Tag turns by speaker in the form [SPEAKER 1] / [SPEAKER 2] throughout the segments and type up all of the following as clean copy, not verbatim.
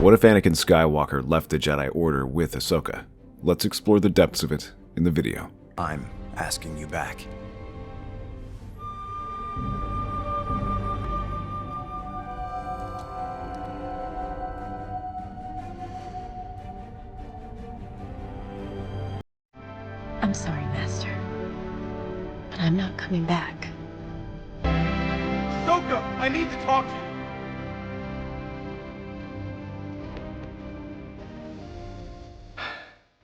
[SPEAKER 1] What if Anakin Skywalker left the Jedi Order with Ahsoka? Let's explore the depths of it in the video.
[SPEAKER 2] I'm asking you back.
[SPEAKER 3] I'm sorry, Master, but I'm not coming back.
[SPEAKER 4] Ahsoka, I need to talk to you.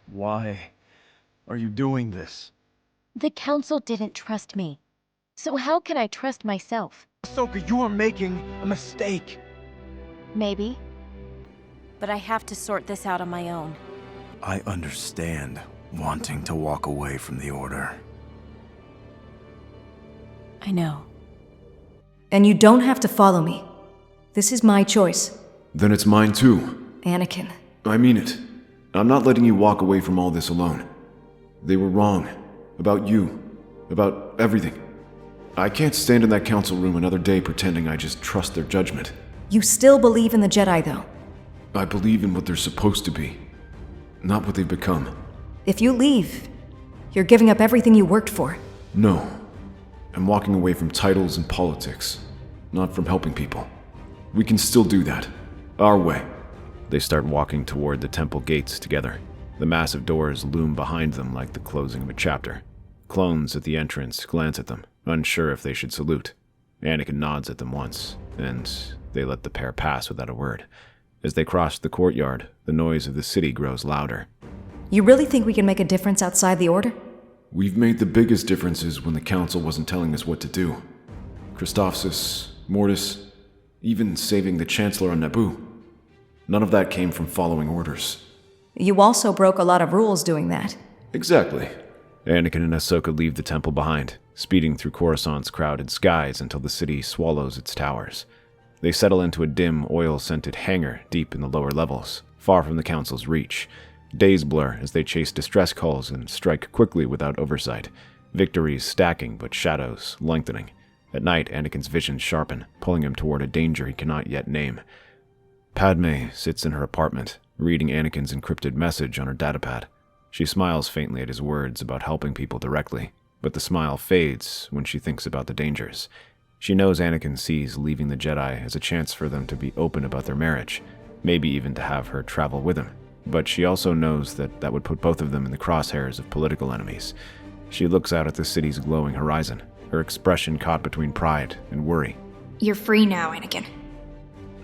[SPEAKER 4] Why are you doing this?
[SPEAKER 3] The Council didn't trust me, so how can I trust myself?
[SPEAKER 4] Ahsoka, you are making a mistake.
[SPEAKER 3] Maybe.
[SPEAKER 5] But I have to sort this out on my own.
[SPEAKER 2] I understand wanting to walk away from the Order.
[SPEAKER 5] I know.
[SPEAKER 6] And you don't have to follow me. This is my choice.
[SPEAKER 1] Then it's mine too.
[SPEAKER 6] Anakin.
[SPEAKER 1] I mean it. I'm not letting you walk away from all this alone. They were wrong. About you. About everything. I can't stand in that council room another day pretending I just trust their judgment.
[SPEAKER 6] You still believe in the Jedi, though.
[SPEAKER 1] I believe in what they're supposed to be, not what they've become.
[SPEAKER 6] If you leave, you're giving up everything you worked for.
[SPEAKER 1] No. I'm walking away from titles and politics, not from helping people. We can still do that. Our way. They start walking toward the temple gates together. The massive doors loom behind them like the closing of a chapter. Clones at the entrance glance at them, unsure if they should salute. Anakin nods at them once, and they let the pair pass without a word. As they cross the courtyard, the noise of the city grows louder.
[SPEAKER 6] You really think we can make a difference outside the Order?
[SPEAKER 1] We've made the biggest differences when the Council wasn't telling us what to do. Christophsis, Mortis, even saving the Chancellor on Naboo. None of that came from following orders.
[SPEAKER 6] You also broke a lot of rules doing that.
[SPEAKER 1] Exactly. Anakin and Ahsoka leave the temple behind, speeding through Coruscant's crowded skies until the city swallows its towers. They settle into a dim, oil-scented hangar deep in the lower levels, far from the Council's reach. Days blur as they chase distress calls and strike quickly without oversight. Victories stacking, but shadows lengthening. At night, Anakin's visions sharpen, pulling him toward a danger he cannot yet name. Padme sits in her apartment, reading Anakin's encrypted message on her datapad. She smiles faintly at his words about helping people directly, but the smile fades when she thinks about the dangers. She knows Anakin sees leaving the Jedi as a chance for them to be open about their marriage, maybe even to have her travel with him. But she also knows that would put both of them in the crosshairs of political enemies. She looks out at the city's glowing horizon, her expression caught between pride and worry.
[SPEAKER 7] You're free now, Anakin.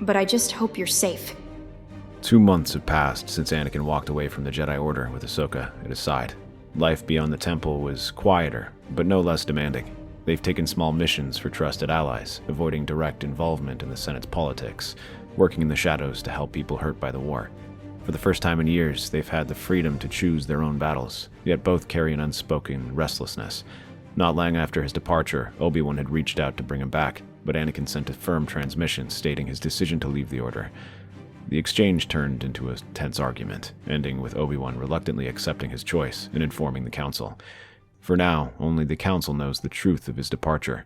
[SPEAKER 7] But I just hope you're safe.
[SPEAKER 1] 2 months have passed since Anakin walked away from the Jedi Order with Ahsoka at his side. Life beyond the temple was quieter, but no less demanding. They've taken small missions for trusted allies, avoiding direct involvement in the Senate's politics, working in the shadows to help people hurt by the war. For the first time in years, they've had the freedom to choose their own battles, yet both carry an unspoken restlessness. Not long after his departure, Obi-Wan had reached out to bring him back, but Anakin sent a firm transmission stating his decision to leave the Order. The exchange turned into a tense argument, ending with Obi-Wan reluctantly accepting his choice and informing the Council. For now, only the Council knows the truth of his departure.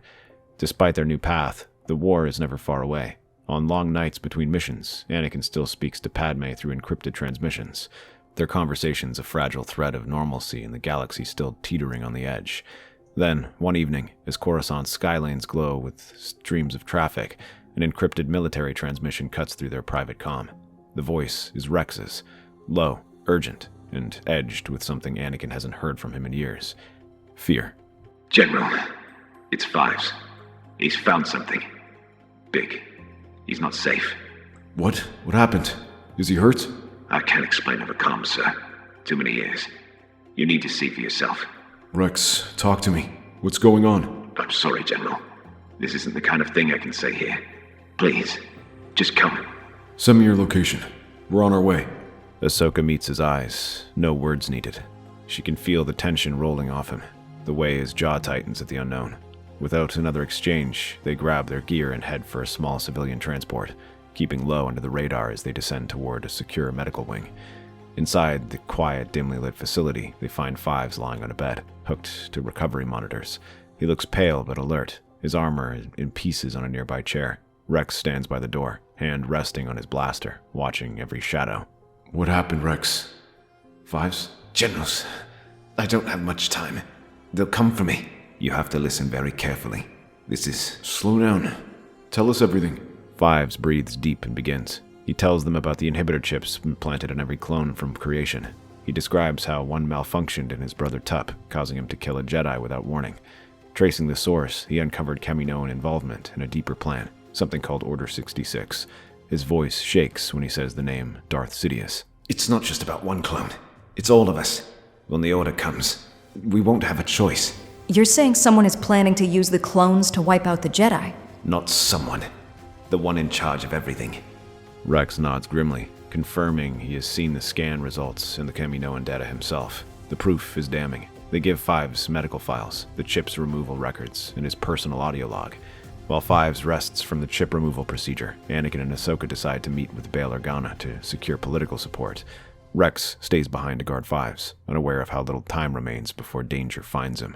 [SPEAKER 1] Despite their new path, the war is never far away. On long nights between missions, Anakin still speaks to Padme through encrypted transmissions. Their conversation's a fragile thread of normalcy in the galaxy still teetering on the edge. Then, one evening, as Coruscant's skylanes glow with streams of traffic, an encrypted military transmission cuts through their private comm. The voice is Rex's, low, urgent, and edged with something Anakin hasn't heard from him in years. Fear.
[SPEAKER 8] General, it's Fives. He's found something. Big. He's not safe.
[SPEAKER 1] What? What happened? Is he hurt?
[SPEAKER 8] I can't explain over comms, sir. Too many years. You need to see for yourself.
[SPEAKER 1] Rex, talk to me. What's going on?
[SPEAKER 8] I'm sorry, General. This isn't the kind of thing I can say here. Please, just come.
[SPEAKER 1] Send me your location. We're on our way. Ahsoka meets his eyes. No words needed. She can feel the tension rolling off him, the way his jaw tightens at the unknown. Without another exchange, they grab their gear and head for a small civilian transport, keeping low under the radar as they descend toward a secure medical wing. Inside the quiet, dimly lit facility, they find Fives lying on a bed, hooked to recovery monitors. He looks pale but alert, his armor in pieces on a nearby chair. Rex stands by the door, hand resting on his blaster, watching every shadow.
[SPEAKER 9] What happened, Rex? Fives? Generals, I don't have much time. They'll come for me. You have to listen very carefully. This is...
[SPEAKER 1] Slow down. Tell us everything. Fives breathes deep and begins. He tells them about the inhibitor chips implanted in every clone from creation. He describes how one malfunctioned in his brother Tup, causing him to kill a Jedi without warning. Tracing the source, he uncovered Kaminoan involvement in a deeper plan, something called Order 66. His voice shakes when he says the name Darth Sidious.
[SPEAKER 9] It's not just about one clone. It's all of us. When the order comes, we won't have a choice.
[SPEAKER 6] You're saying someone is planning to use the clones to wipe out the Jedi?
[SPEAKER 9] Not someone. The one in charge of everything.
[SPEAKER 1] Rex nods grimly, confirming he has seen the scan results in the Kaminoan data himself. The proof is damning. They give Fives medical files, the chip's removal records, and his personal audio log. While Fives rests from the chip removal procedure, Anakin and Ahsoka decide to meet with Bail Organa to secure political support. Rex stays behind to guard Fives, unaware of how little time remains before danger finds him.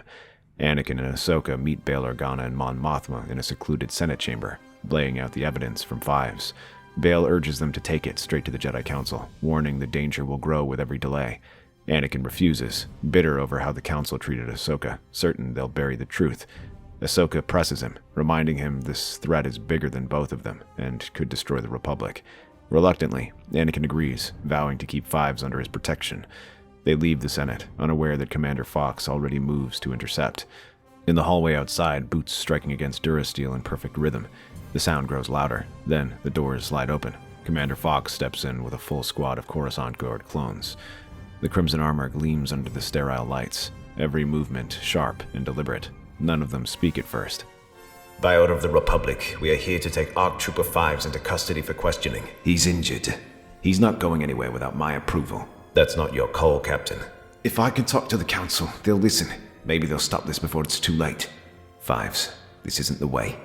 [SPEAKER 1] Anakin and Ahsoka meet Bail Organa and Mon Mothma in a secluded Senate chamber, laying out the evidence from Fives. Bail urges them to take it straight to the Jedi Council, warning the danger will grow with every delay. Anakin refuses, bitter over how the Council treated Ahsoka, certain they'll bury the truth. Ahsoka presses him, reminding him this threat is bigger than both of them and could destroy the Republic. Reluctantly, Anakin agrees, vowing to keep Fives under his protection. They leave the Senate, unaware that Commander Fox already moves to intercept. In the hallway outside, boots striking against durasteel in perfect rhythm. The sound grows louder. Then, the doors slide open. Commander Fox steps in with a full squad of Coruscant Guard clones. The crimson armor gleams under the sterile lights, every movement sharp and deliberate. None of them speak at first.
[SPEAKER 9] By order of the Republic, we are here to take ARC Trooper Fives into custody for questioning. He's injured. He's not going anywhere without my approval. That's not your call, Captain. If I can talk to the Council, they'll listen. Maybe they'll stop this before it's too late. Fives, this isn't the way.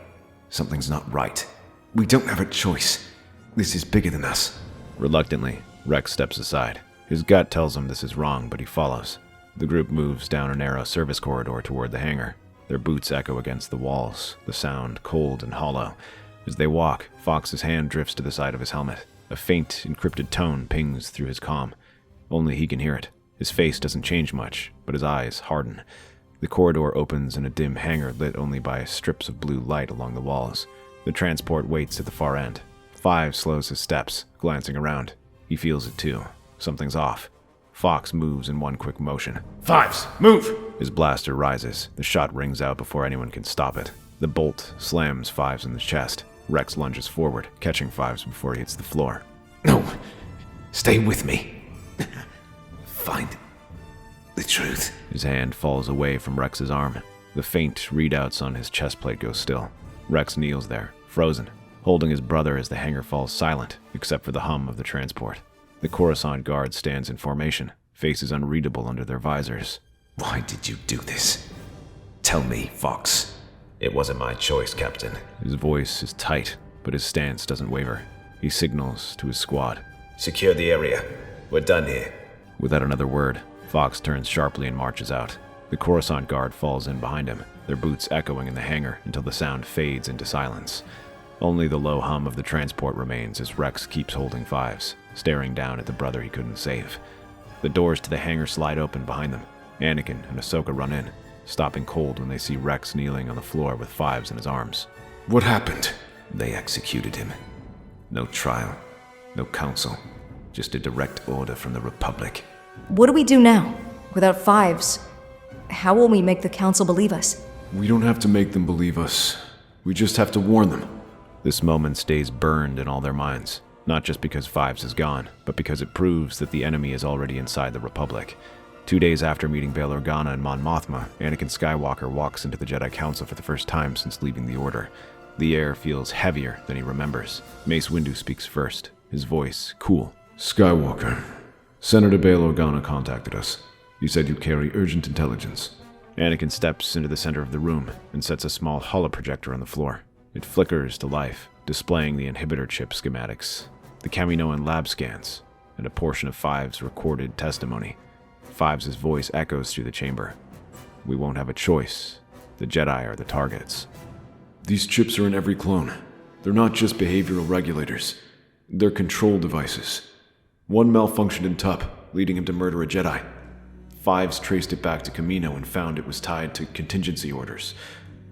[SPEAKER 9] Something's not right. We don't have a choice. This is bigger than us.
[SPEAKER 1] Reluctantly, Rex steps aside. His gut tells him this is wrong, but he follows. The group moves down a narrow service corridor toward the hangar. Their boots echo against the walls, the sound cold and hollow. As they walk, Fox's hand drifts to the side of his helmet. A faint, encrypted tone pings through his comm. Only he can hear it. His face doesn't change much, but his eyes harden. The corridor opens in a dim hangar lit only by strips of blue light along the walls. The transport waits at the far end. Fives slows his steps, glancing around. He feels it too. Something's off. Fox moves in one quick motion.
[SPEAKER 9] Fives, move!
[SPEAKER 1] His blaster rises. The shot rings out before anyone can stop it. The bolt slams Fives in the chest. Rex lunges forward, catching Fives before he hits the floor.
[SPEAKER 9] No! Stay with me. Find the truth.
[SPEAKER 1] His hand falls away from Rex's arm. The faint readouts on his chest plate go still. Rex kneels there, frozen, holding his brother as the hangar falls silent, except for the hum of the transport. The Coruscant Guard stands in formation, faces unreadable under their visors.
[SPEAKER 9] Why did you do this? Tell me, Fox. It wasn't my choice, Captain.
[SPEAKER 1] His voice is tight, but his stance doesn't waver. He signals to his squad.
[SPEAKER 9] Secure the area. We're done here.
[SPEAKER 1] Without another word, Fox turns sharply and marches out. The Coruscant Guard falls in behind him, their boots echoing in the hangar until the sound fades into silence. Only the low hum of the transport remains as Rex keeps holding Fives, staring down at the brother he couldn't save. The doors to the hangar slide open behind them. Anakin and Ahsoka run in, stopping cold when they see Rex kneeling on the floor with Fives in his arms.
[SPEAKER 9] What happened? They executed him. No trial, no council, just a direct order from the Republic.
[SPEAKER 6] What do we do now? Without Fives, how will we make the Council believe us?
[SPEAKER 1] We don't have to make them believe us. We just have to warn them. This moment stays burned in all their minds, not just because Fives is gone, but because it proves that the enemy is already inside the Republic. 2 days after meeting Bail Organa and Mon Mothma, Anakin Skywalker walks into the Jedi Council for the first time since leaving the Order. The air feels heavier than he remembers. Mace Windu speaks first, his voice cool.
[SPEAKER 10] Skywalker, Senator Bail Organa contacted us. He said you carry urgent intelligence.
[SPEAKER 1] Anakin steps into the center of the room and sets a small holoprojector on the floor. It flickers to life, displaying the inhibitor chip schematics, the Kaminoan lab scans, and a portion of Fives' recorded testimony. Fives' voice echoes through the chamber. We won't have a choice. The Jedi are the targets.
[SPEAKER 10] These chips are in every clone. They're not just behavioral regulators. They're control devices. One malfunctioned in Tup, leading him to murder a Jedi. Fives traced it back to Camino and found it was tied to contingency orders.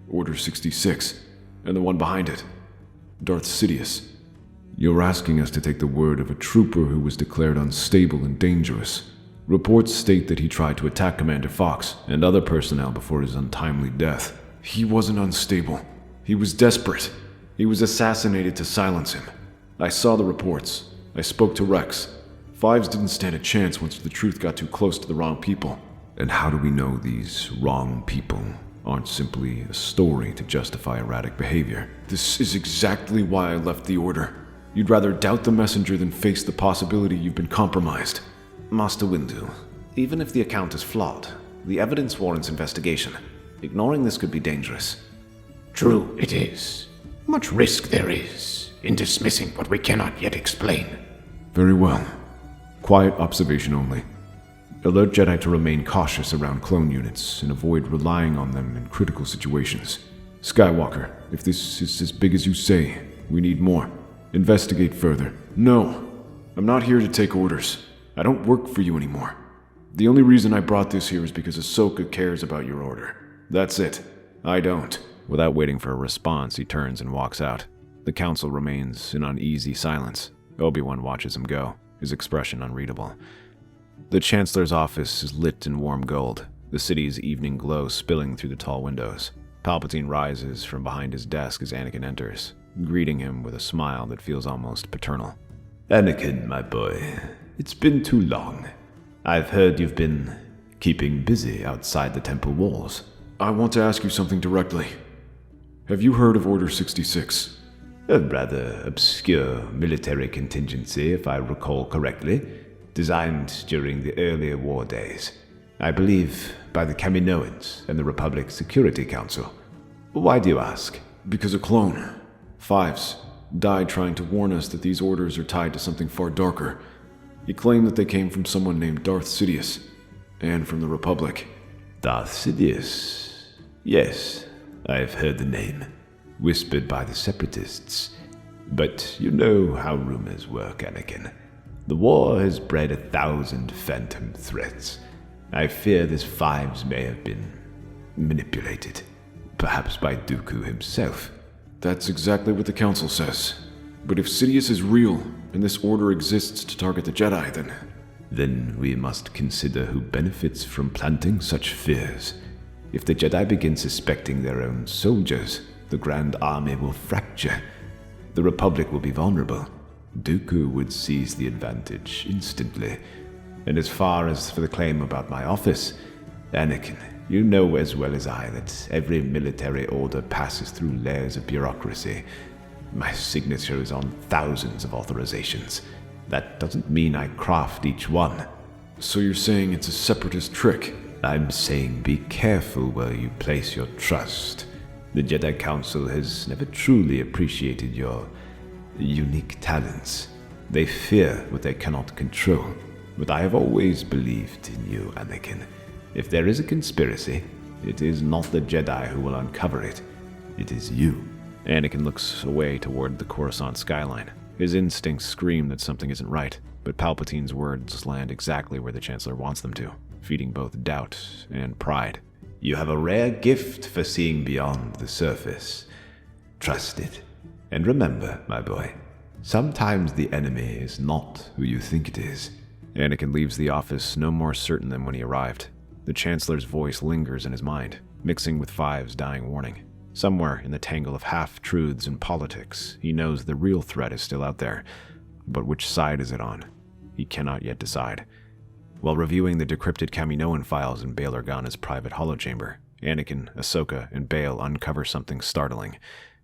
[SPEAKER 10] Order 66, and the one behind it, Darth Sidious. You're asking us to take the word of a trooper who was declared unstable and dangerous. Reports state that he tried to attack Commander Fox and other personnel before his untimely death. He wasn't unstable. He was desperate. He was assassinated to silence him. I saw the reports. I spoke to Rex. Fives didn't stand a chance once the truth got too close to the wrong people. And how do we know these wrong people aren't simply a story to justify erratic behavior? This is exactly why I left the Order. You'd rather doubt the messenger than face the possibility you've been compromised.
[SPEAKER 9] Master Windu, even if the account is flawed, the evidence warrants investigation. Ignoring this could be dangerous.
[SPEAKER 11] True, it is. Much risk there is in dismissing what we cannot yet explain.
[SPEAKER 10] Very well. Quiet observation only. Alert Jedi to remain cautious around clone units and avoid relying on them in critical situations. Skywalker, if this is as big as you say, we need more. Investigate further. No, I'm not here to take orders. I don't work for you anymore. The only reason I brought this here is because Ahsoka cares about your order. That's it. I don't.
[SPEAKER 1] Without waiting for a response, he turns and walks out. The council remains in uneasy silence. Obi-Wan watches him go, his expression unreadable. The Chancellor's office is lit in warm gold, the city's evening glow spilling through the tall windows. Palpatine rises from behind his desk as Anakin enters, greeting him with a smile that feels almost paternal.
[SPEAKER 9] Anakin, my boy, it's been too long. I've heard you've been keeping busy outside the temple walls.
[SPEAKER 10] I want to ask you something directly. Have you heard of Order 66?
[SPEAKER 9] A rather obscure military contingency, if I recall correctly, designed during the earlier war days. I believe by the Kaminoans and the Republic Security Council. Why do you ask?
[SPEAKER 10] Because a clone, Fives, died trying to warn us that these orders are tied to something far darker. He claimed that they came from someone named Darth Sidious, and from the Republic.
[SPEAKER 9] Darth Sidious? Yes, I've heard the name, whispered by the Separatists. But you know how rumors work, Anakin. The war has bred 1,000 phantom threats. I fear this Fives may have been manipulated, perhaps by Dooku himself.
[SPEAKER 10] That's exactly what the Council says. But if Sidious is real, and this order exists to target the Jedi,
[SPEAKER 9] then we must consider who benefits from planting such fears. If the Jedi begin suspecting their own soldiers, the Grand Army will fracture. The Republic will be vulnerable. Dooku would seize the advantage instantly. And as far as for the claim about my office, Anakin, you know as well as I that every military order passes through layers of bureaucracy. My signature is on thousands of authorizations. That doesn't mean I craft each one.
[SPEAKER 10] So you're saying it's a separatist trick?
[SPEAKER 9] I'm saying be careful where you place your trust. The Jedi Council has never truly appreciated your unique talents. They fear what they cannot control. But I have always believed in you, Anakin. If there is a conspiracy, it is not the Jedi who will uncover it. It is you.
[SPEAKER 1] Anakin looks away toward the Coruscant skyline. His instincts scream that something isn't right, but Palpatine's words land exactly where the Chancellor wants them to, feeding both doubt and pride.
[SPEAKER 9] You have a rare gift for seeing beyond the surface. Trust it. And remember, my boy, sometimes the enemy is not who you think it is.
[SPEAKER 1] Anakin leaves the office no more certain than when he arrived. The Chancellor's voice lingers in his mind, mixing with Five's dying warning. Somewhere in the tangle of half-truths and politics, he knows the real threat is still out there. But which side is it on? He cannot yet decide. While reviewing the decrypted Kaminoan files in Bail Organa's private holochamber, Anakin, Ahsoka, and Bail uncover something startling.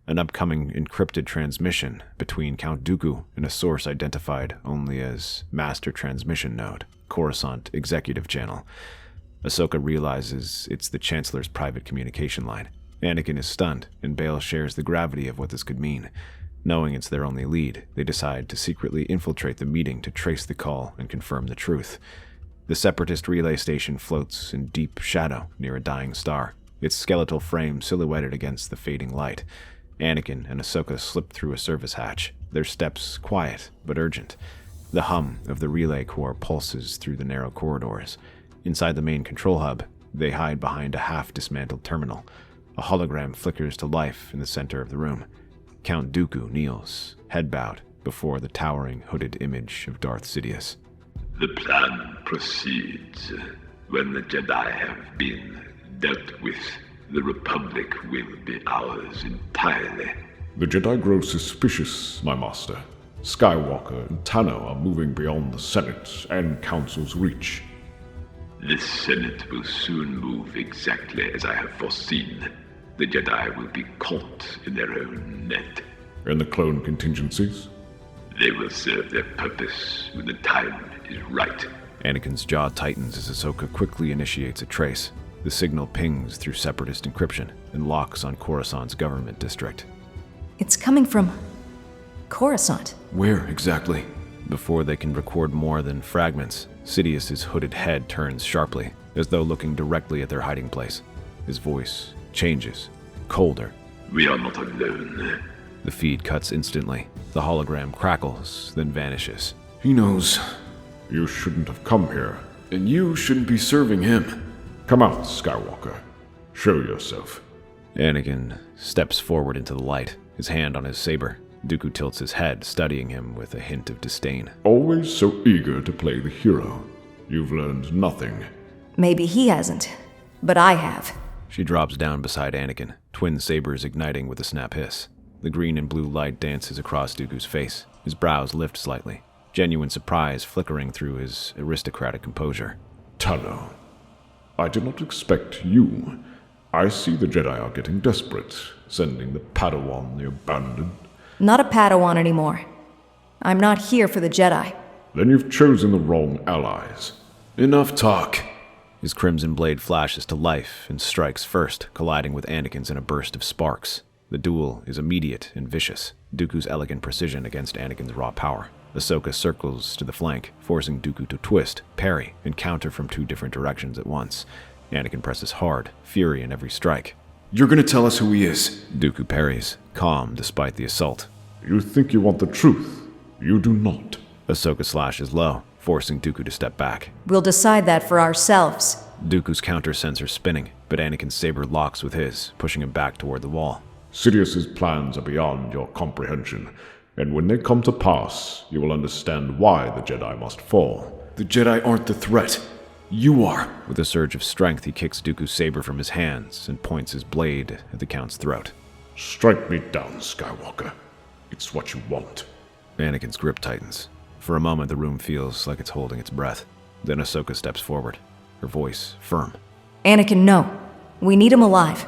[SPEAKER 1] An upcoming encrypted transmission between Count Dooku and a source identified only as Master Transmission Node, Coruscant Executive Channel. Ahsoka realizes it's the Chancellor's private communication line. Anakin is stunned, and Bail shares the gravity of what this could mean. Knowing it's their only lead, they decide to secretly infiltrate the meeting to trace the call and confirm the truth. The Separatist relay station floats in deep shadow near a dying star, its skeletal frame silhouetted against the fading light. Anakin and Ahsoka slip through a service hatch, their steps quiet but urgent. The hum of the relay core pulses through the narrow corridors. Inside the main control hub, they hide behind a half-dismantled terminal. A hologram flickers to life in the center of the room. Count Dooku kneels, head bowed, before the towering hooded image of Darth Sidious.
[SPEAKER 8] The plan proceeds. When the Jedi have been dealt with, the Republic will be ours entirely.
[SPEAKER 10] The Jedi grow suspicious, my master. Skywalker and Tano are moving beyond the Senate and Council's reach.
[SPEAKER 8] The Senate will soon move exactly as I have foreseen. The Jedi will be caught in their own net.
[SPEAKER 10] And the clone contingencies?
[SPEAKER 8] They will serve their purpose when the time is right.
[SPEAKER 1] Anakin's jaw tightens as Ahsoka quickly initiates a trace. The signal pings through separatist encryption and locks on Coruscant's government district.
[SPEAKER 6] It's coming from Coruscant.
[SPEAKER 10] Where exactly?
[SPEAKER 1] Before they can record more than fragments, Sidious's hooded head turns sharply, as though looking directly at their hiding place. His voice changes, colder.
[SPEAKER 8] We are not alone.
[SPEAKER 1] The feed cuts instantly. The hologram crackles, then vanishes.
[SPEAKER 10] He knows. You shouldn't have come here, and you shouldn't be serving him. Come out, Skywalker. Show yourself.
[SPEAKER 1] Anakin steps forward into the light, his hand on his saber. Dooku tilts his head, studying him with a hint of disdain.
[SPEAKER 10] Always so eager to play the hero. You've learned nothing.
[SPEAKER 6] Maybe he hasn't, but I have.
[SPEAKER 1] She drops down beside Anakin, twin sabers igniting with a snap hiss. The green and blue light dances across Dooku's face. His brows lift slightly, genuine surprise flickering through his aristocratic composure.
[SPEAKER 10] Tano, I did not expect you. I see the Jedi are getting desperate, sending the Padawan they abandoned.
[SPEAKER 6] Not a Padawan anymore. I'm not here for the Jedi.
[SPEAKER 10] Then you've chosen the wrong allies.
[SPEAKER 1] Enough talk. His crimson blade flashes to life and strikes first, colliding with Anakin's in a burst of sparks. The duel is immediate and vicious, Dooku's elegant precision against Anakin's raw power. Ahsoka circles to the flank, forcing Dooku to twist, parry, and counter from two different directions at once. Anakin presses hard, fury in every strike.
[SPEAKER 10] You're gonna tell us who he is?
[SPEAKER 1] Dooku parries, calm despite the assault.
[SPEAKER 10] You think you want the truth. You do not.
[SPEAKER 1] Ahsoka slashes low, forcing Dooku to step back.
[SPEAKER 6] We'll decide that for ourselves.
[SPEAKER 1] Dooku's counter sends her spinning, but Anakin's saber locks with his, pushing him back toward the wall.
[SPEAKER 10] Sidious's plans are beyond your comprehension, and when they come to pass, you will understand why the Jedi must fall.
[SPEAKER 1] The Jedi aren't the threat. You are. With a surge of strength, he kicks Dooku's saber from his hands and points his blade at the Count's throat.
[SPEAKER 10] Strike me down, Skywalker. It's what you want.
[SPEAKER 1] Anakin's grip tightens. For a moment, the room feels like it's holding its breath. Then Ahsoka steps forward, her voice firm.
[SPEAKER 6] Anakin, no. We need him alive.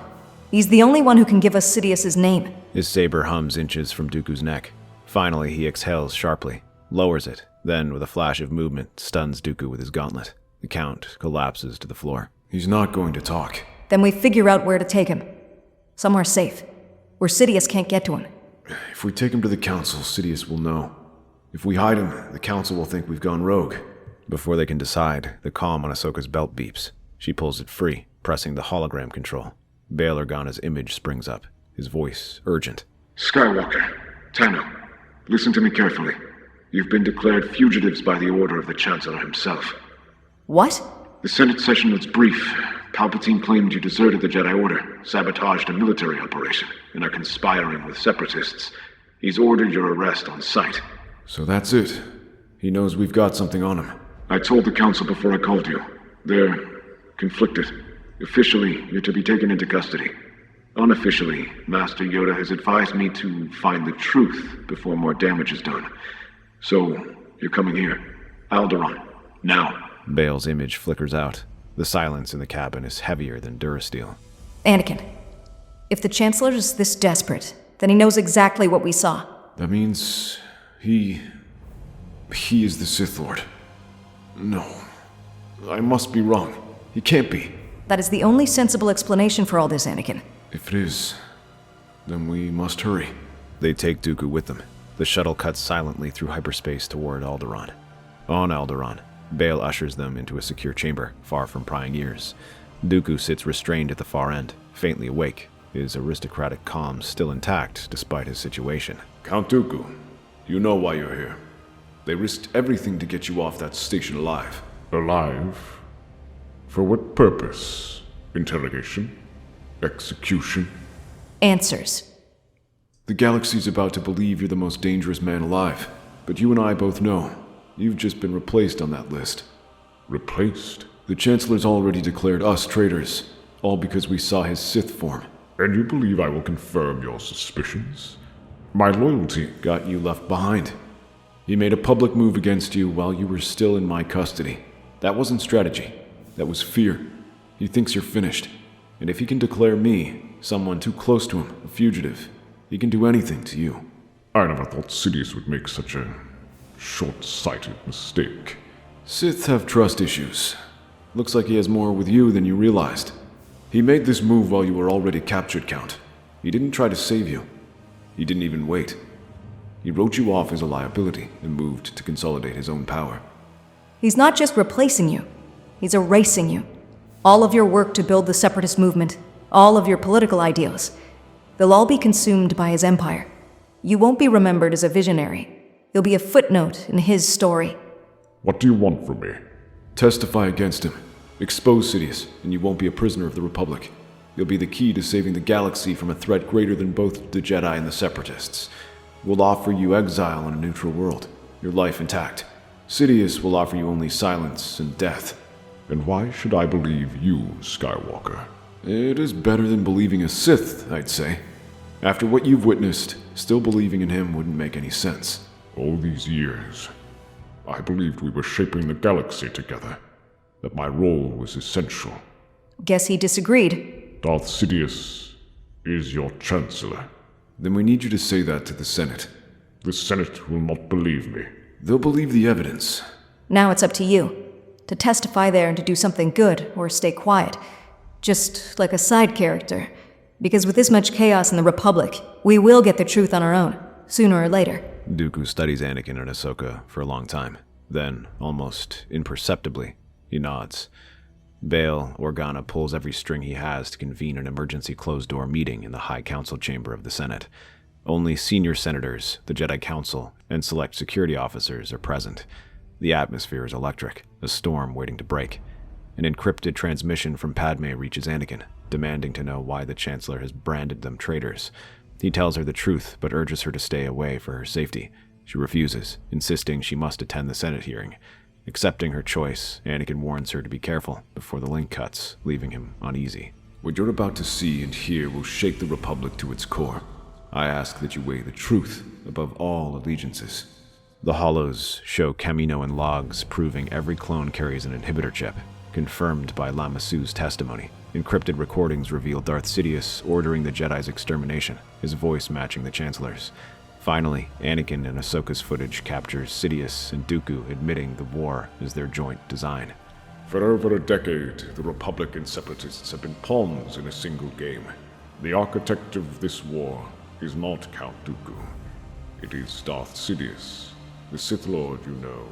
[SPEAKER 6] He's the only one who can give us Sidious's name.
[SPEAKER 1] His saber hums inches from Dooku's neck. Finally, he exhales sharply, lowers it, then, with a flash of movement, stuns Dooku with his gauntlet. The Count collapses to the floor.
[SPEAKER 10] He's not going to talk.
[SPEAKER 6] Then we figure out where to take him. Somewhere safe, where Sidious can't get to him.
[SPEAKER 10] If we take him to the Council, Sidious will know. If we hide him, the Council will think we've gone rogue.
[SPEAKER 1] Before they can decide, the comm on Ahsoka's belt beeps. She pulls it free, pressing the hologram control. Bail Organa's image springs up, his voice urgent.
[SPEAKER 8] Skywalker, Tano, listen to me carefully. You've been declared fugitives by the order of the Chancellor himself.
[SPEAKER 6] What?
[SPEAKER 8] The Senate session was brief. Palpatine claimed you deserted the Jedi Order, sabotaged a military operation, and are conspiring with separatists. He's ordered your arrest on sight.
[SPEAKER 10] So that's it. He knows we've got something on him.
[SPEAKER 8] I told the Council before I called you. They're conflicted. Officially, you're to be taken into custody. Unofficially, Master Yoda has advised me to find the truth before more damage is done. So, you're coming here. Alderaan. Now.
[SPEAKER 1] Bail's image flickers out. The silence in the cabin is heavier than Durasteel.
[SPEAKER 6] Anakin, if the Chancellor is this desperate, then he knows exactly what we saw.
[SPEAKER 10] That means he is the Sith Lord. No, I must be wrong. He can't be.
[SPEAKER 6] That is the only sensible explanation for all this, Anakin.
[SPEAKER 10] If it is, then we must hurry.
[SPEAKER 1] They take Dooku with them. The shuttle cuts silently through hyperspace toward Alderaan. On Alderaan, Bail ushers them into a secure chamber, far from prying ears. Dooku sits restrained at the far end, faintly awake, his aristocratic calm still intact despite his situation.
[SPEAKER 10] Count Dooku, you know why you're here. They risked everything to get you off that station alive.
[SPEAKER 11] Alive? For what purpose? Interrogation? Execution?
[SPEAKER 6] Answers.
[SPEAKER 10] The galaxy's about to believe you're the most dangerous man alive, but you and I both know you've just been replaced on that list.
[SPEAKER 11] Replaced?
[SPEAKER 10] The Chancellor's already declared us traitors, all because we saw his Sith form.
[SPEAKER 11] And you believe I will confirm your suspicions? My loyalty
[SPEAKER 10] got you left behind. He made a public move against you while you were still in my custody. That wasn't strategy. That was fear. He thinks you're finished. And if he can declare me, someone too close to him, a fugitive, he can do anything to you.
[SPEAKER 11] I never thought Sidious would make such a short-sighted mistake.
[SPEAKER 10] Sith have trust issues. Looks like he has more with you than you realized. He made this move while you were already captured, Count. He didn't try to save you. He didn't even wait. He wrote you off as a liability and moved to consolidate his own power.
[SPEAKER 6] He's not just replacing you, he's erasing you. All of your work to build the separatist movement, all of your political ideals, they'll all be consumed by his empire. You won't be remembered as a visionary. You'll be a footnote in his story.
[SPEAKER 11] What do you want from me?
[SPEAKER 10] Testify against him. Expose Sidious, and you won't be a prisoner of the Republic. You'll be the key to saving the galaxy from a threat greater than both the Jedi and the Separatists. We'll offer you exile on a neutral world, your life intact. Sidious will offer you only silence and death.
[SPEAKER 11] And why should I believe you, Skywalker?
[SPEAKER 10] It is better than believing a Sith, I'd say. After what you've witnessed, still believing in him wouldn't make any sense.
[SPEAKER 11] All these years, I believed we were shaping the galaxy together, that my role was essential.
[SPEAKER 6] Guess he disagreed.
[SPEAKER 11] Darth Sidious is your Chancellor.
[SPEAKER 10] Then we need you to say that to the Senate.
[SPEAKER 11] The Senate will not believe me.
[SPEAKER 10] They'll believe the evidence.
[SPEAKER 6] Now it's up to you. To testify there and to do something good, or stay quiet. Just like a side character. Because with this much chaos in the Republic, we will get the truth on our own, sooner or later.
[SPEAKER 1] Dooku studies Anakin and Ahsoka for a long time. Then, almost imperceptibly, he nods. Bail Organa pulls every string he has to convene an emergency closed-door meeting in the High Council chamber of the Senate. Only senior senators, the Jedi Council, and select security officers are present. The atmosphere is electric, a storm waiting to break. An encrypted transmission from Padme reaches Anakin, demanding to know why the Chancellor has branded them traitors. He tells her the truth, but urges her to stay away for her safety. She refuses, insisting she must attend the Senate hearing. Accepting her choice, Anakin warns her to be careful before the link cuts, leaving him uneasy.
[SPEAKER 10] What you're about to see and hear will shake the Republic to its core. I ask that you weigh the truth above all allegiances.
[SPEAKER 1] The hollows show Camino and logs proving every clone carries an inhibitor chip, confirmed by Lama Su's testimony. Encrypted recordings reveal Darth Sidious ordering the Jedi's extermination, his voice matching the Chancellor's. Finally, Anakin and Ahsoka's footage captures Sidious and Dooku admitting the war is their joint design.
[SPEAKER 11] For over a decade, the Republic and Separatists have been pawns in a single game. The architect of this war is not Count Dooku. It is Darth Sidious, the Sith Lord you know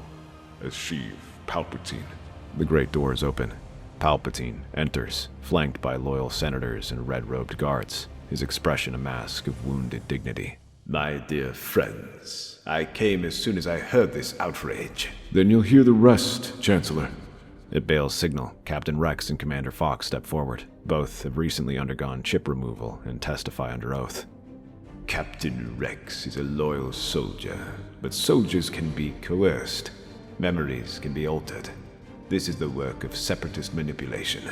[SPEAKER 11] as Sheev Palpatine.
[SPEAKER 1] The great doors open. Palpatine enters, flanked by loyal senators and red-robed guards, his expression a mask of wounded dignity.
[SPEAKER 9] My dear friends, I came as soon as I heard this outrage.
[SPEAKER 10] Then you'll hear the rest, Chancellor.
[SPEAKER 1] At Bail's signal, Captain Rex and Commander Fox step forward. Both have recently undergone chip removal and testify under oath.
[SPEAKER 9] Captain Rex is a loyal soldier, but soldiers can be coerced. Memories can be altered. This is the work of separatist manipulation.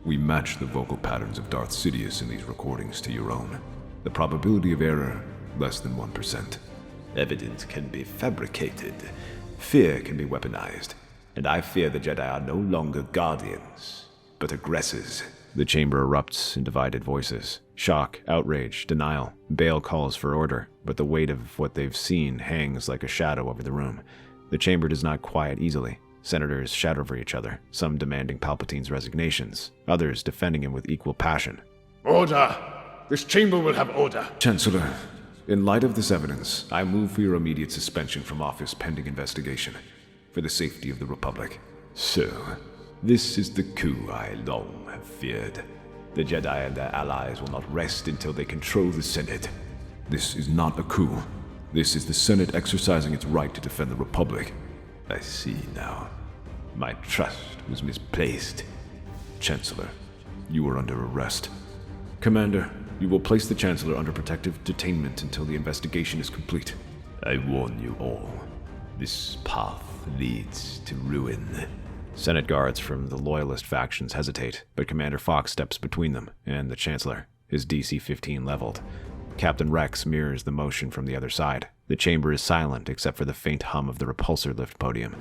[SPEAKER 10] We match the vocal patterns of Darth Sidious in these recordings to your own. The probability of error, less than 1%.
[SPEAKER 9] Evidence can be fabricated. Fear can be weaponized. And I fear the Jedi are no longer guardians, but aggressors.
[SPEAKER 1] The chamber erupts in divided voices. Shock, outrage, denial. Bail calls for order, but the weight of what they've seen hangs like a shadow over the room. The chamber does not quiet easily. Senators shout over each other, some demanding Palpatine's resignations, others defending him with equal passion.
[SPEAKER 11] Order! This chamber will have order!
[SPEAKER 10] Chancellor, in light of this evidence, I move for your immediate suspension from office pending investigation, for the safety of the Republic.
[SPEAKER 9] So, this is the coup I long have feared. The Jedi and their allies will not rest until they control the Senate.
[SPEAKER 10] This is not a coup. This is the Senate exercising its right to defend the Republic.
[SPEAKER 9] I see now. My trust was misplaced.
[SPEAKER 10] Chancellor, you are under arrest. Commander, you will place the Chancellor under protective detainment until the investigation is complete.
[SPEAKER 9] I warn you all. This path leads to ruin.
[SPEAKER 1] Senate guards from the Loyalist factions hesitate, but Commander Fox steps between them and the Chancellor, his DC-15 leveled. Captain Rex mirrors the motion from the other side. The chamber is silent except for the faint hum of the repulsor lift podium.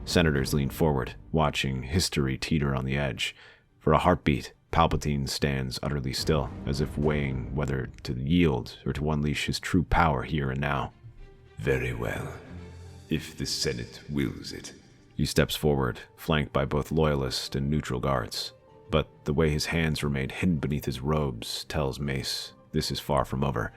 [SPEAKER 1] Senators lean forward, watching history teeter on the edge. For a heartbeat, Palpatine stands utterly still, as if weighing whether to yield or to unleash his true power here and now.
[SPEAKER 9] Very well. If the Senate wills it.
[SPEAKER 1] He steps forward, flanked by both Loyalist and neutral guards. But the way his hands remained hidden beneath his robes tells Mace this is far from over.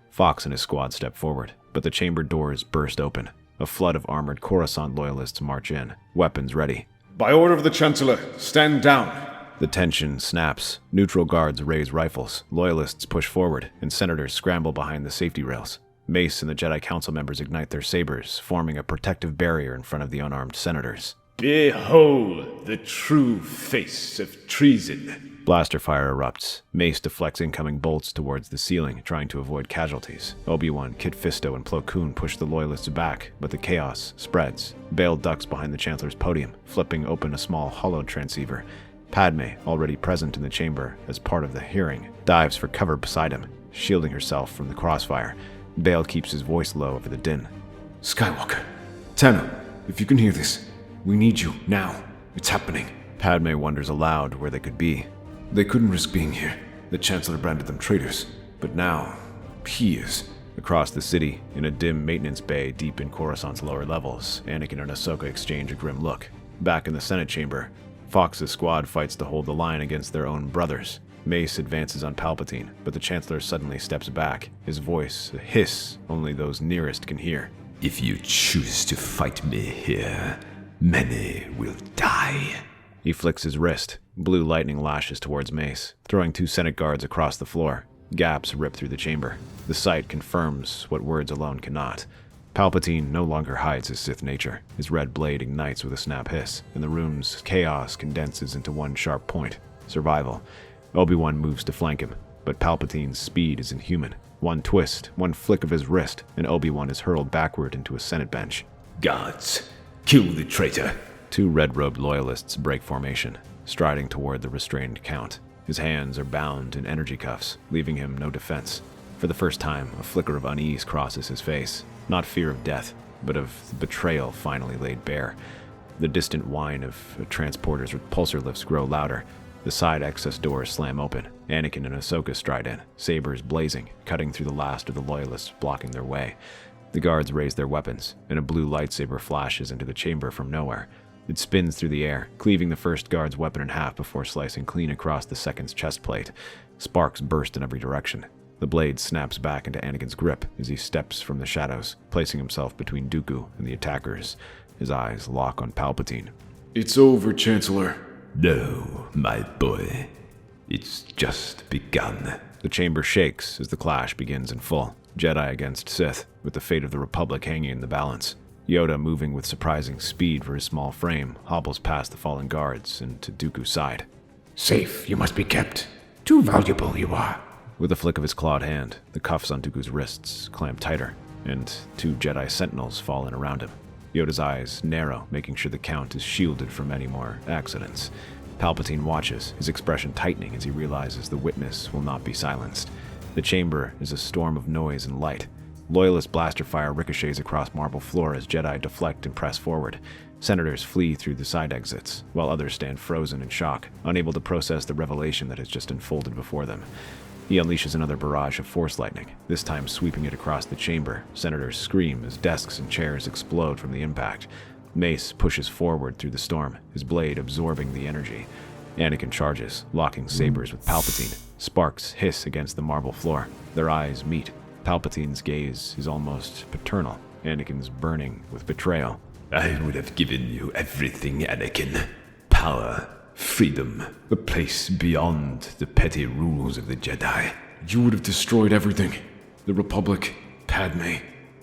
[SPEAKER 1] Fox and his squad step forward, but the chamber doors burst open. A flood of armored Coruscant Loyalists march in, weapons ready.
[SPEAKER 11] By order of the Chancellor, stand down.
[SPEAKER 1] The tension snaps. Neutral guards raise rifles, Loyalists push forward, and Senators scramble behind the safety rails. Mace and the Jedi Council members ignite their sabers, forming a protective barrier in front of the unarmed Senators.
[SPEAKER 9] Behold the true face of treason.
[SPEAKER 1] Blaster fire erupts. Mace deflects incoming bolts towards the ceiling, trying to avoid casualties. Obi-Wan, Kit Fisto, and Plo Koon push the Loyalists back, but the chaos spreads. Bail ducks behind the Chancellor's podium, flipping open a small hollow transceiver. Padme, already present in the chamber as part of the hearing, dives for cover beside him, shielding herself from the crossfire. Bail keeps his voice low over the din.
[SPEAKER 10] Skywalker, Tano, if you can hear this, we need you, now. It's happening.
[SPEAKER 1] Padme wonders aloud where they could be.
[SPEAKER 10] They couldn't risk being here. The Chancellor branded them traitors. But now, he is.
[SPEAKER 1] Across the city, in a dim maintenance bay deep in Coruscant's lower levels, Anakin and Ahsoka exchange a grim look. Back in the Senate chamber, Fox's squad fights to hold the line against their own brothers. Mace advances on Palpatine, but the Chancellor suddenly steps back, his voice a hiss only those nearest can hear.
[SPEAKER 9] If you choose to fight me here, many will die.
[SPEAKER 1] He flicks his wrist. Blue lightning lashes towards Mace, throwing 2 Senate guards across the floor. Gaps rip through the chamber. The sight confirms what words alone cannot. Palpatine no longer hides his Sith nature. His red blade ignites with a snap hiss, and the room's chaos condenses into one sharp point. Survival. Obi-Wan moves to flank him, but Palpatine's speed is inhuman. One twist, one flick of his wrist, and Obi-Wan is hurled backward into a Senate bench.
[SPEAKER 9] Guards, kill the traitor.
[SPEAKER 1] 2 red-robed Loyalists break formation, striding toward the restrained Count. His hands are bound in energy cuffs, leaving him no defense. For the first time, a flicker of unease crosses his face. Not fear of death, but of betrayal finally laid bare. The distant whine of a transporter's repulsor lifts grow louder. The side access doors slam open. Anakin and Ahsoka stride in, sabers blazing, cutting through the last of the Loyalists blocking their way. The guards raise their weapons, and a blue lightsaber flashes into the chamber from nowhere. It spins through the air, cleaving the first guard's weapon in half before slicing clean across the second's chest plate. Sparks burst in every direction. The blade snaps back into Anakin's grip as he steps from the shadows, placing himself between Dooku and the attackers. His eyes lock on Palpatine.
[SPEAKER 10] It's over, Chancellor.
[SPEAKER 9] No, my boy. It's just begun.
[SPEAKER 1] The chamber shakes as the clash begins in full. Jedi against Sith, with the fate of the Republic hanging in the balance. Yoda, moving with surprising speed for his small frame, hobbles past the fallen guards and to Dooku's side.
[SPEAKER 12] Safe you must be kept. Too valuable you are.
[SPEAKER 1] With a flick of his clawed hand, the cuffs on Dooku's wrists clamp tighter, and 2 Jedi sentinels fall in around him. Yoda's eyes narrow, making sure the Count is shielded from any more accidents. Palpatine watches, his expression tightening as he realizes the witness will not be silenced. The chamber is a storm of noise and light. Loyalist blaster fire ricochets across marble floor as Jedi deflect and press forward. Senators flee through the side exits, while others stand frozen in shock, unable to process the revelation that has just unfolded before them. He unleashes another barrage of force lightning, this time sweeping it across the chamber. Senators scream as desks and chairs explode from the impact. Mace pushes forward through the storm, his blade absorbing the energy. Anakin charges, locking sabers with Palpatine. Sparks hiss against the marble floor. Their eyes meet. Palpatine's gaze is almost paternal. Anakin's burning with betrayal.
[SPEAKER 9] I would have given you everything, Anakin. Power, Freedom. A place beyond the petty rules of the Jedi.
[SPEAKER 10] You would have destroyed everything. The Republic, Padme,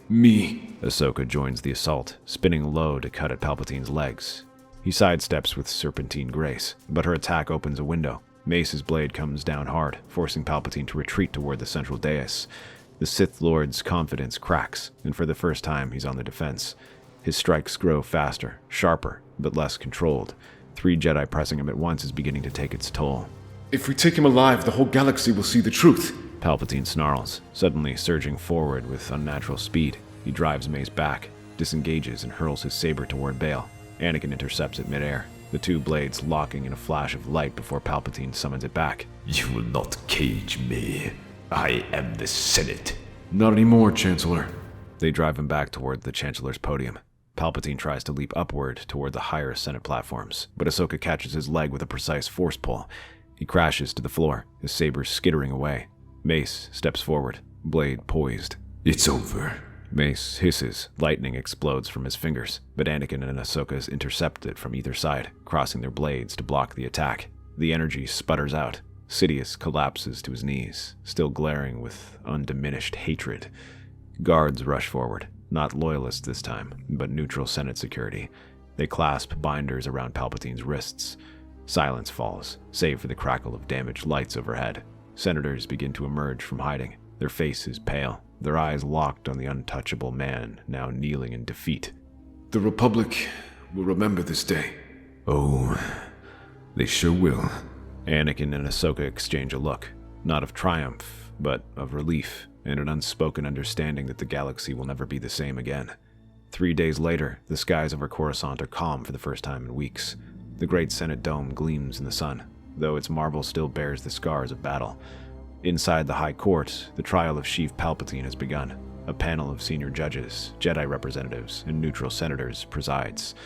[SPEAKER 10] me.
[SPEAKER 1] Ahsoka joins the assault, spinning low to cut at Palpatine's legs. He sidesteps with serpentine grace, but her attack opens a window. Mace's blade comes down hard, forcing Palpatine to retreat toward the central dais. The Sith Lord's confidence cracks, and for the first time he's on the defense. His strikes grow faster, sharper, but less controlled. 3 Jedi pressing him at once is beginning to take its toll.
[SPEAKER 10] If we take him alive, the whole galaxy will see the truth.
[SPEAKER 1] Palpatine snarls, suddenly surging forward with unnatural speed. He drives Mace back, disengages, and hurls his saber toward Bail. Anakin intercepts it midair, the 2 blades locking in a flash of light before Palpatine summons it back.
[SPEAKER 9] You will not cage me. I am the Senate.
[SPEAKER 10] Not anymore, Chancellor.
[SPEAKER 1] They drive him back toward the Chancellor's podium. Palpatine tries to leap upward toward the higher Senate platforms, but Ahsoka catches his leg with a precise force pull. He crashes to the floor, his saber skittering away. Mace steps forward, blade poised.
[SPEAKER 9] It's over.
[SPEAKER 1] Mace hisses, lightning explodes from his fingers, but Anakin and Ahsoka intercept it from either side, crossing their blades to block the attack. The energy sputters out. Sidious collapses to his knees, still glaring with undiminished hatred. Guards rush forward, not loyalists this time, but neutral Senate security. They clasp binders around Palpatine's wrists. Silence falls, save for the crackle of damaged lights overhead. Senators begin to emerge from hiding, their faces pale, their eyes locked on the untouchable man now kneeling in defeat.
[SPEAKER 10] The Republic will remember this day.
[SPEAKER 9] Oh, they sure will.
[SPEAKER 1] Anakin and Ahsoka exchange a look, not of triumph, but of relief, and an unspoken understanding that the galaxy will never be the same again. 3 days later, the skies over Coruscant are calm for the first time in weeks. The great Senate dome gleams in the sun, though its marble still bears the scars of battle. Inside the High Court, the trial of Sheev Palpatine has begun. A panel of senior judges, Jedi representatives, and neutral senators presides.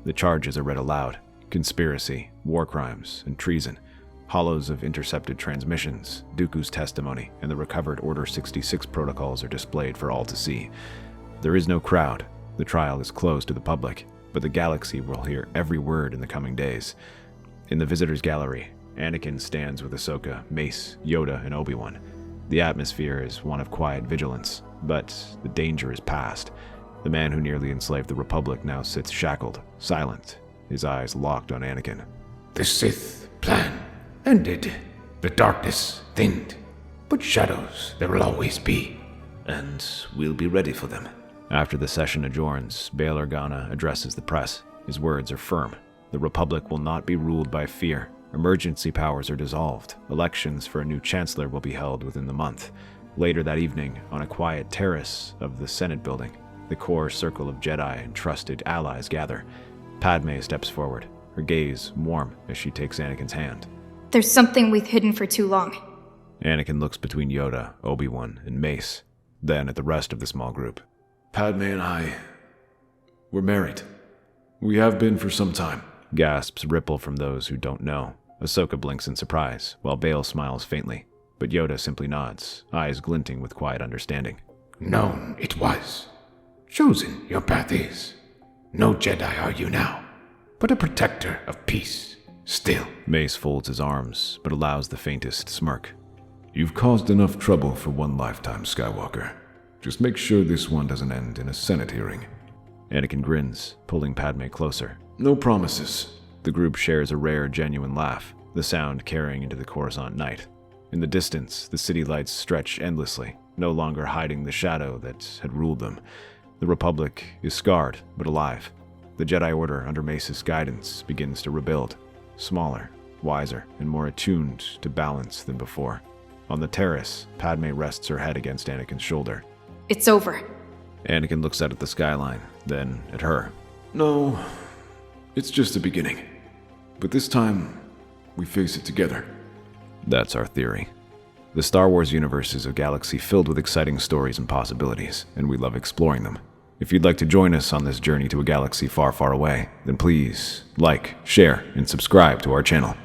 [SPEAKER 1] The charges are read aloud: conspiracy, war crimes, and treason. Hollows of intercepted transmissions, Dooku's testimony, and the recovered Order 66 protocols are displayed for all to see. There is no crowd. The trial is closed to the public, but the galaxy will hear every word in the coming days. In the visitors' gallery, Anakin stands with Ahsoka, Mace, Yoda, and Obi-Wan. The atmosphere is one of quiet vigilance, but the danger is past. The man who nearly enslaved the Republic now sits shackled, silent, his eyes locked on Anakin.
[SPEAKER 12] The Sith plan ended. The darkness thinned. But shadows there will always be.
[SPEAKER 9] And we'll be ready for them.
[SPEAKER 1] After the session adjourns, Bail Organa addresses the press. His words are firm. The Republic will not be ruled by fear. Emergency powers are dissolved. Elections for a new chancellor will be held within the month. Later that evening, on a quiet terrace of the Senate building, the core circle of Jedi and trusted allies gather. Padme steps forward, her gaze warm as she takes Anakin's hand.
[SPEAKER 7] There's something we've hidden for too long.
[SPEAKER 1] Anakin looks between Yoda, Obi-Wan, and Mace, then at the rest of the small group.
[SPEAKER 10] Padme and I, we're married. We have been for some time.
[SPEAKER 1] Gasps ripple from those who don't know. Ahsoka blinks in surprise, while Bail smiles faintly. But Yoda simply nods, eyes glinting with quiet understanding.
[SPEAKER 12] Known it was. Chosen your path is. No Jedi are you now, but a protector of peace, still.
[SPEAKER 1] Mace folds his arms, but allows the faintest smirk.
[SPEAKER 10] You've caused enough trouble for one lifetime, Skywalker. Just make sure this one doesn't end in a Senate hearing.
[SPEAKER 1] Anakin grins, pulling Padme closer.
[SPEAKER 10] No promises.
[SPEAKER 1] The group shares a rare, genuine laugh, the sound carrying into the Coruscant night. In the distance, the city lights stretch endlessly, no longer hiding the shadow that had ruled them. The Republic is scarred, but alive. The Jedi Order, under Mace's guidance, begins to rebuild. Smaller, wiser, and more attuned to balance than before. On the terrace, Padme rests her head against Anakin's shoulder.
[SPEAKER 7] It's over.
[SPEAKER 1] Anakin looks out at the skyline, then at her.
[SPEAKER 10] No, it's just the beginning. But this time, we face it together.
[SPEAKER 1] That's our theory. The Star Wars universe is a galaxy filled with exciting stories and possibilities, and we love exploring them. If you'd like to join us on this journey to a galaxy far, far away, then please like, share, and subscribe to our channel.